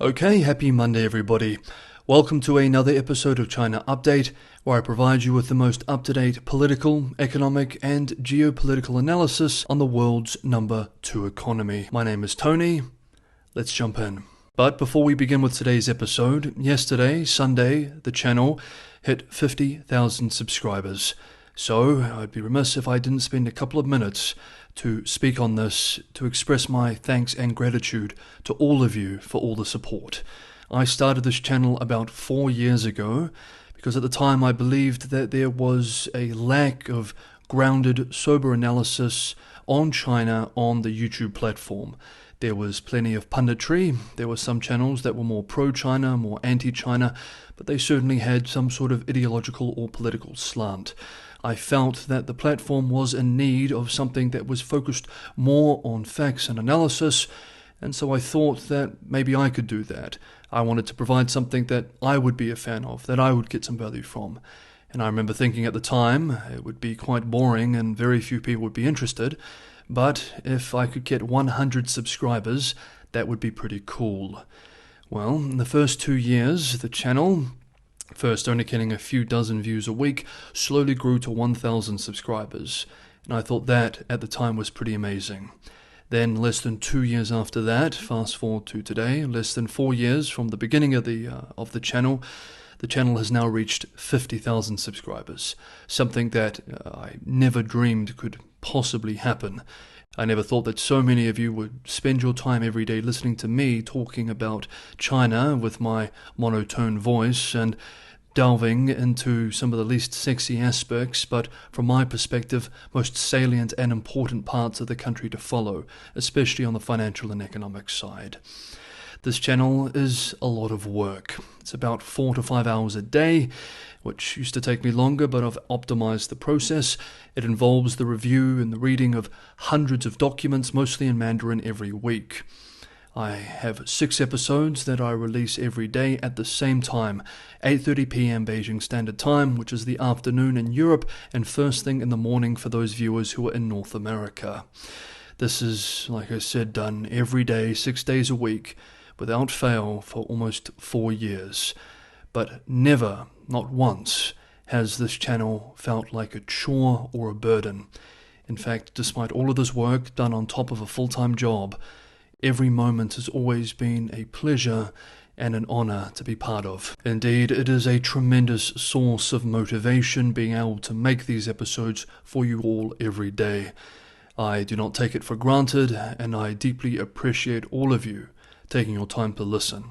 Okay, happy Monday everybody. Welcome to another episode of China Update, where I provide you with the most up-to-date political, economic and geopolitical analysis on the world's number 2 economy. My name is Tony. Let's jump in. But before we begin with today's episode, yesterday, Sunday, the channel hit 50,000 subscribers. So I'd be remiss if I didn't spend a couple of minutes to speak on this, to express my thanks and gratitude to all of you for all the support. I started this channel about 4 years ago because at the time I believed that there was a lack of grounded, sober analysis on China on the YouTube platform. There was plenty of punditry. There were some channels that were more pro-China, more anti-China, but they certainly had some sort of ideological or political slant. I felt that the platform was in need of something that was focused more on facts and analysis, and so I thought that maybe I could do that. I wanted to provide something that I would be a fan of, that I would get some value from. And I remember thinking at the time it would be quite boring and very few people would be interested, but if I could get 100 subscribers, that would be pretty cool. Well, in the first 2 years, the channel, first only getting a few dozen views a week, slowly grew to 1,000 subscribers, and I thought that at the time was pretty amazing. Then less than 2 years after that, fast forward to today, less than 4 years from the beginning of the channel has now reached 50,000 subscribers, something that I never dreamed could possibly happen. I never thought that so many of you would spend your time every day listening to me talking about China with my monotone voice and delving into some of the least sexy aspects, but from my perspective, most salient and important parts of the country to follow, especially on the financial and economic side. This channel is a lot of work. It's about 4 to 5 hours a day, which used to take me longer, but I've optimized the process. It involves the review and the reading of hundreds of documents, mostly in Mandarin, every week. I have 6 episodes that I release every day at the same time, 8:30 p.m. Beijing Standard Time, which is the afternoon in Europe, and first thing in the morning for those viewers who are in North America. This is, like I said, done every day, 6 days a week, without fail for almost 4 years. But never, not once, has this channel felt like a chore or a burden. In fact, despite all of this work done on top of a full-time job, every moment has always been a pleasure and an honor to be part of. Indeed, it is a tremendous source of motivation being able to make these episodes for you all every day. I do not take it for granted, and I deeply appreciate all of you taking your time to listen.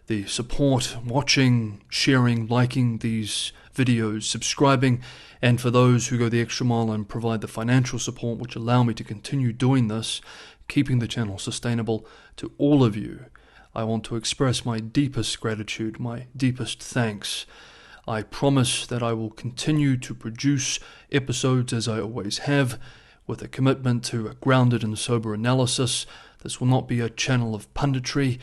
The support, watching, sharing, liking these videos, subscribing, and for those who go the extra mile and provide the financial support which allow me to continue doing this, keeping the channel sustainable, to all of you, I want to express my deepest gratitude, my deepest thanks. I promise that I will continue to produce episodes as I always have, with a commitment to a grounded and sober analysis. This will not be a channel of punditry,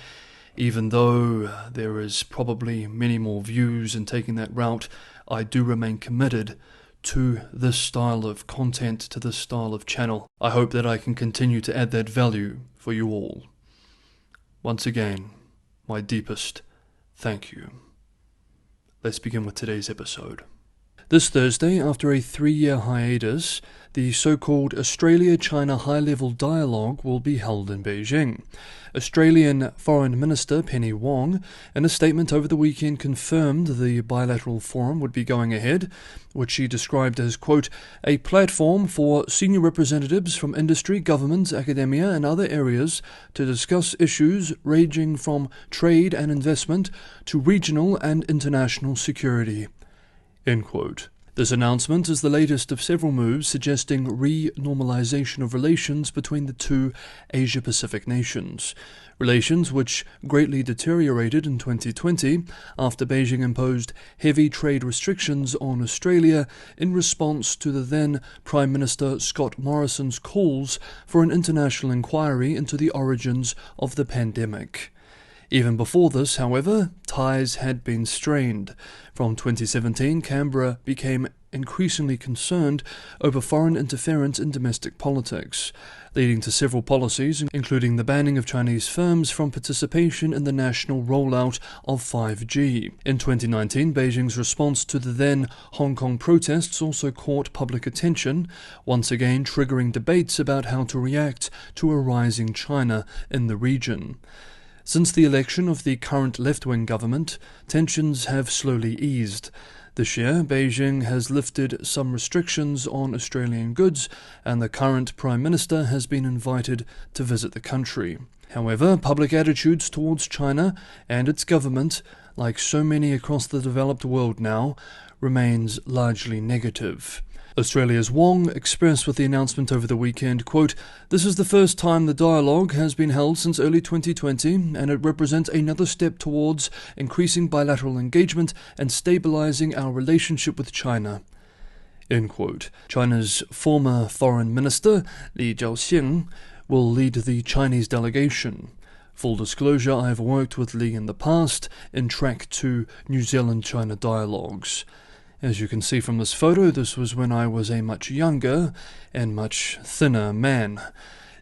even though there is probably many more views in taking that route. I do remain committed to this style of content, to this style of channel. I hope that I can continue to add that value for you all. Once again, my deepest thank you. Let's begin with today's episode. This Thursday, after a 3-year hiatus, the so-called Australia-China high-level dialogue will be held in Beijing. Australian Foreign Minister Penny Wong, in a statement over the weekend, confirmed the bilateral forum would be going ahead, which she described as, quote, a platform for senior representatives from industry, government, academia and other areas to discuss issues ranging from trade and investment to regional and international security. End quote. This announcement is the latest of several moves suggesting re-normalization of relations between the two Asia-Pacific nations. Relations which greatly deteriorated in 2020 after Beijing imposed heavy trade restrictions on Australia in response to the then Prime Minister Scott Morrison's calls for an international inquiry into the origins of the pandemic. Even before this, however, ties had been strained. From 2017, Canberra became increasingly concerned over foreign interference in domestic politics, leading to several policies, including the banning of Chinese firms from participation in the national rollout of 5G. In 2019, Beijing's response to the then Hong Kong protests also caught public attention, once again triggering debates about how to react to a rising China in the region. Since the election of the current left-wing government, tensions have slowly eased. This year, Beijing has lifted some restrictions on Australian goods, and the current Prime Minister has been invited to visit the country. However, public attitudes towards China and its government, like so many across the developed world now, remains largely negative. Australia's Wong expressed with the announcement over the weekend, quote, "This is the first time the dialogue has been held since early 2020, and it represents another step towards increasing bilateral engagement and stabilizing our relationship with China." End quote. China's former foreign minister, Li Jiaxing, will lead the Chinese delegation. Full disclosure, I have worked with Li in the past in Track 2 New Zealand-China dialogues. As you can see from this photo, this was when I was a much younger and much thinner man.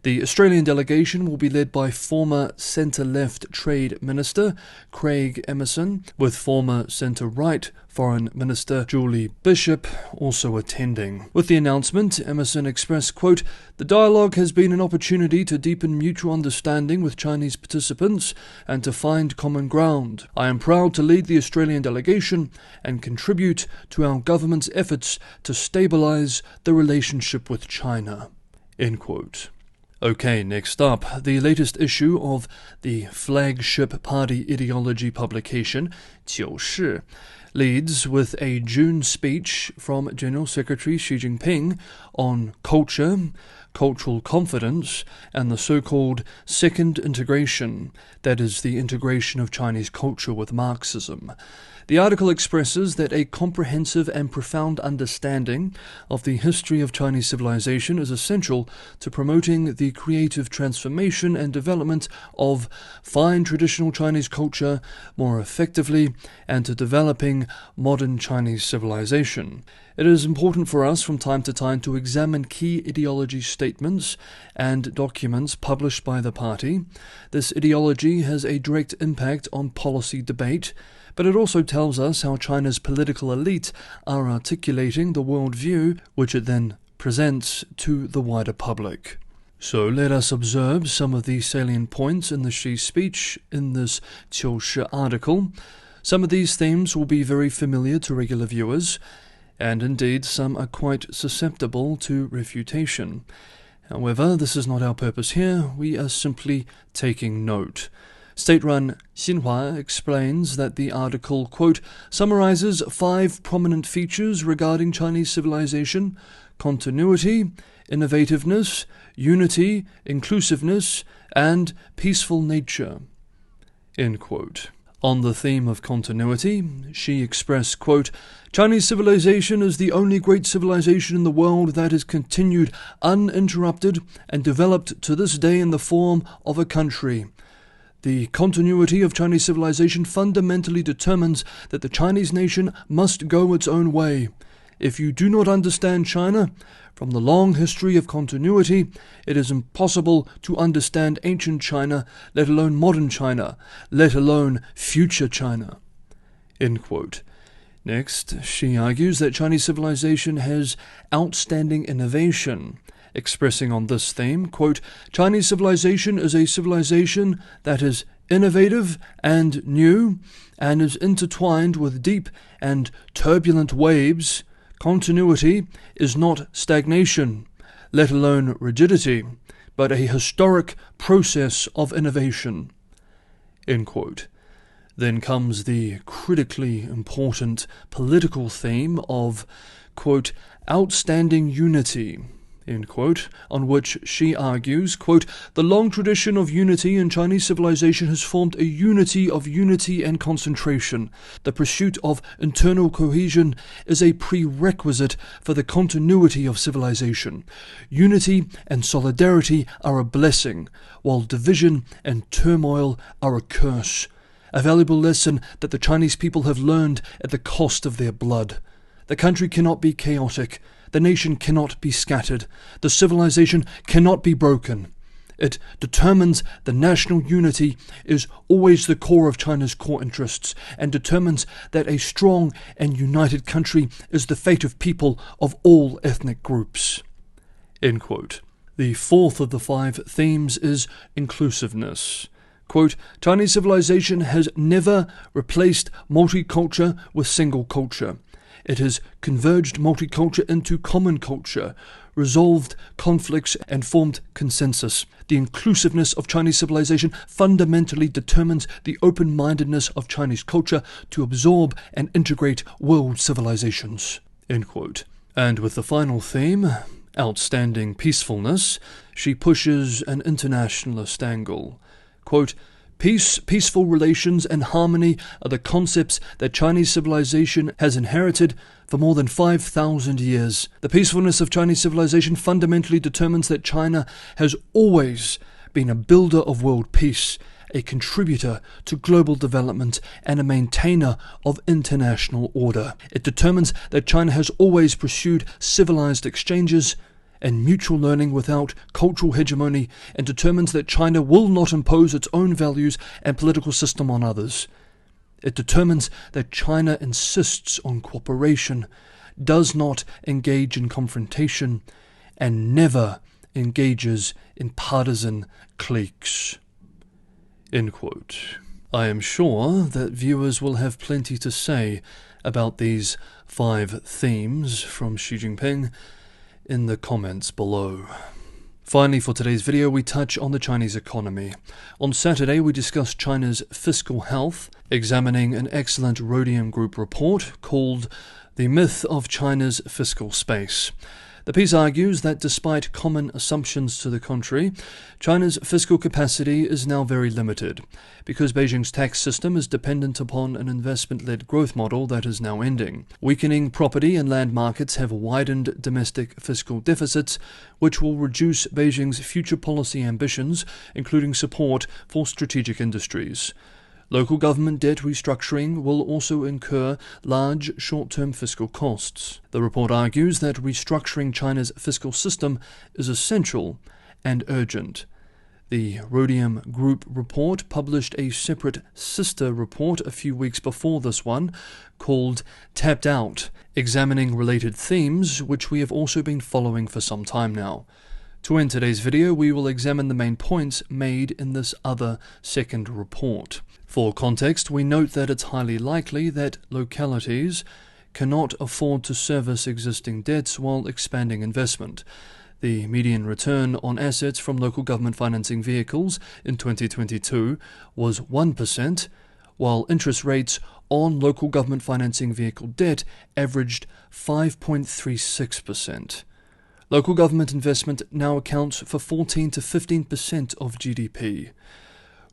The Australian delegation will be led by former centre-left Trade Minister Craig Emerson, with former centre-right Foreign Minister Julie Bishop also attending. With the announcement, Emerson expressed, quote, "The dialogue has been an opportunity to deepen mutual understanding with Chinese participants and to find common ground. I am proud to lead the Australian delegation and contribute to our government's efforts to stabilise the relationship with China." End quote. Okay, next up, the latest issue of the flagship party ideology publication, 九事, leads with a June speech from General Secretary Xi Jinping on culture, cultural confidence, and the so-called second integration, that is, the integration of Chinese culture with Marxism. The article expresses that a comprehensive and profound understanding of the history of Chinese civilization is essential to promoting the creative transformation and development of fine traditional Chinese culture more effectively and to developing modern Chinese civilization. It is important for us from time to time to examine key ideology statements and documents published by the party. This ideology has a direct impact on policy debate, but it also tells us how China's political elite are articulating the worldview which it then presents to the wider public. So let us observe some of the salient points in the Xi speech in this 九事 article. Some of these themes will be very familiar to regular viewers, and indeed some are quite susceptible to refutation. However, this is not our purpose here, we are simply taking note. State-run Xinhua explains that the article, quote, summarizes 5 prominent features regarding Chinese civilization: continuity, innovativeness, unity, inclusiveness, and peaceful nature. End quote. On the theme of continuity, Xi expressed, quote, Chinese civilization is the only great civilization in the world that has continued uninterrupted and developed to this day in the form of a country. The continuity of Chinese civilization fundamentally determines that the Chinese nation must go its own way. If you do not understand China, from the long history of continuity, it is impossible to understand ancient China, let alone modern China, let alone future China. End quote. Next, Xi argues that Chinese civilization has outstanding innovation, expressing on this theme, quote, Chinese civilization is a civilization that is innovative and new, and is intertwined with deep and turbulent waves. Continuity is not stagnation, let alone rigidity, but a historic process of innovation. End quote. Then comes the critically important political theme of, quote, outstanding unity, end quote, on which Xi argues, quote, the long tradition of unity in Chinese civilization has formed a unity of unity and concentration. The pursuit of internal cohesion is a prerequisite for the continuity of civilization. Unity and solidarity are a blessing, while division and turmoil are a curse. a valuable lesson that the Chinese people have learned at the cost of their blood. The country cannot be chaotic, the nation cannot be scattered, the civilization cannot be broken. It determines the national unity is always the core of China's core interests, and determines that a strong and united country is the fate of people of all ethnic groups." End quote. The fourth of the 5 themes is inclusiveness. Quote, "Chinese civilization has never replaced multiculture with single culture. It has converged multiculture into common culture, resolved conflicts and formed consensus. The inclusiveness of Chinese civilization fundamentally determines the open-mindedness of Chinese culture to absorb and integrate world civilizations." End quote. And with the final theme, outstanding peacefulness, she pushes an internationalist angle. Quote, Peaceful relations and harmony are the concepts that Chinese civilization has inherited for more than 5,000 years. The peacefulness of Chinese civilization fundamentally determines that China has always been a builder of world peace, a contributor to global development, and a maintainer of international order. It determines that China has always pursued civilized exchanges and mutual learning without cultural hegemony, and determines that China will not impose its own values and political system on others. It determines that China insists on cooperation, does not engage in confrontation, and never engages in partisan cliques. End quote. I am sure that viewers will have plenty to say about these 5 themes from Xi Jinping in the comments below. Finally, for today's video, we touch on the Chinese economy. On Saturday, we discussed China's fiscal health, examining an excellent Rhodium Group report called The Myth of China's Fiscal Space. The piece argues that despite common assumptions to the contrary, China's fiscal capacity is now very limited, because Beijing's tax system is dependent upon an investment-led growth model that is now ending. Weakening property and land markets have widened domestic fiscal deficits, which will reduce Beijing's future policy ambitions, including support for strategic industries. Local government debt restructuring will also incur large short-term fiscal costs. The report argues that restructuring China's fiscal system is essential and urgent. The Rhodium Group report published a separate sister report a few weeks before this one, called Tapped Out, examining related themes which we have also been following for some time now. To end today's video, we will examine the main points made in this other second report. For context, we note that it's highly likely that localities cannot afford to service existing debts while expanding investment. The median return on assets from local government financing vehicles in 2022 was 1%, while interest rates on local government financing vehicle debt averaged 5.36%. Local government investment now accounts for 14 to 15% of GDP.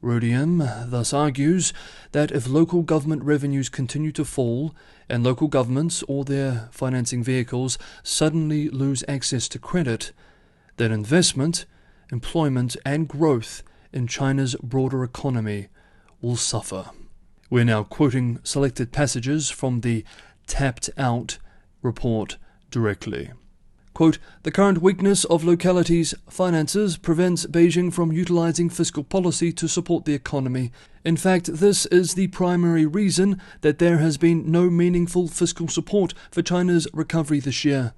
Rhodium thus argues that if local government revenues continue to fall and local governments or their financing vehicles suddenly lose access to credit, then investment, employment, and growth in China's broader economy will suffer. We're now quoting selected passages from the Tapped Out report directly. Quote, "The current weakness of localities' finances prevents Beijing from utilizing fiscal policy to support the economy. In fact, this is the primary reason that there has been no meaningful fiscal support for China's recovery this year.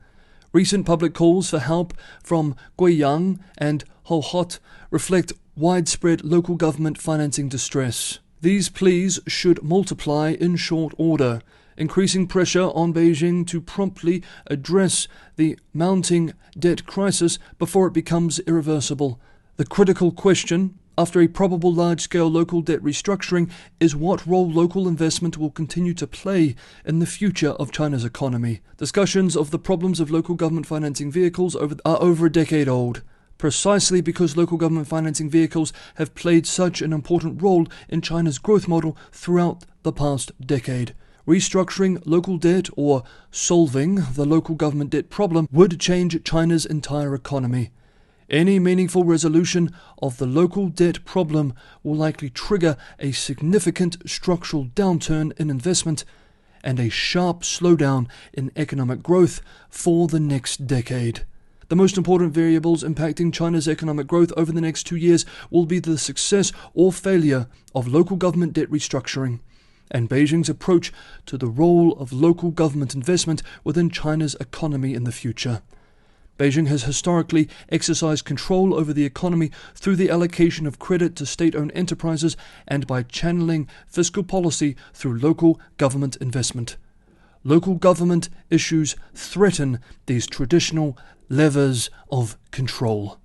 Recent public calls for help from Guiyang and Hohhot reflect widespread local government financing distress. These pleas should multiply in short order, increasing pressure on Beijing to promptly address the mounting debt crisis before it becomes irreversible. The critical question, after a probable large-scale local debt restructuring, is what role local investment will continue to play in the future of China's economy. Discussions of the problems of local government financing vehicles are over a decade old, precisely because local government financing vehicles have played such an important role in China's growth model throughout the past decade. Restructuring local debt or solving the local government debt problem would change China's entire economy. Any meaningful resolution of the local debt problem will likely trigger a significant structural downturn in investment and a sharp slowdown in economic growth for the next decade. The most important variables impacting China's economic growth over the next 2 years will be the success or failure of local government debt restructuring and Beijing's approach to the role of local government investment within China's economy in the future. Beijing has historically exercised control over the economy through the allocation of credit to state-owned enterprises and by channeling fiscal policy through local government investment. Local government issues threaten these traditional levers of control.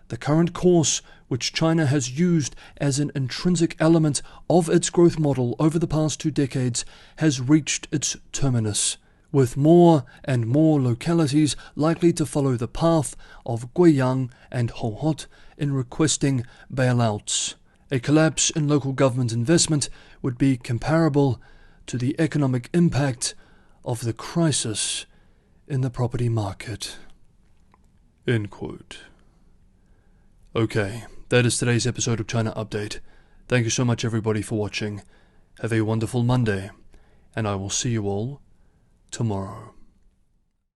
The current course, which China has used as an intrinsic element of its growth model over the past 2 decades, has reached its terminus, with more and more localities likely to follow the path of Guiyang and Hohhot in requesting bailouts. A collapse in local government investment would be comparable to the economic impact of the crisis in the property market. End quote. Okay, that is today's episode of China Update. Thank you so much everybody for watching. Have a wonderful Monday, and I will see you all tomorrow.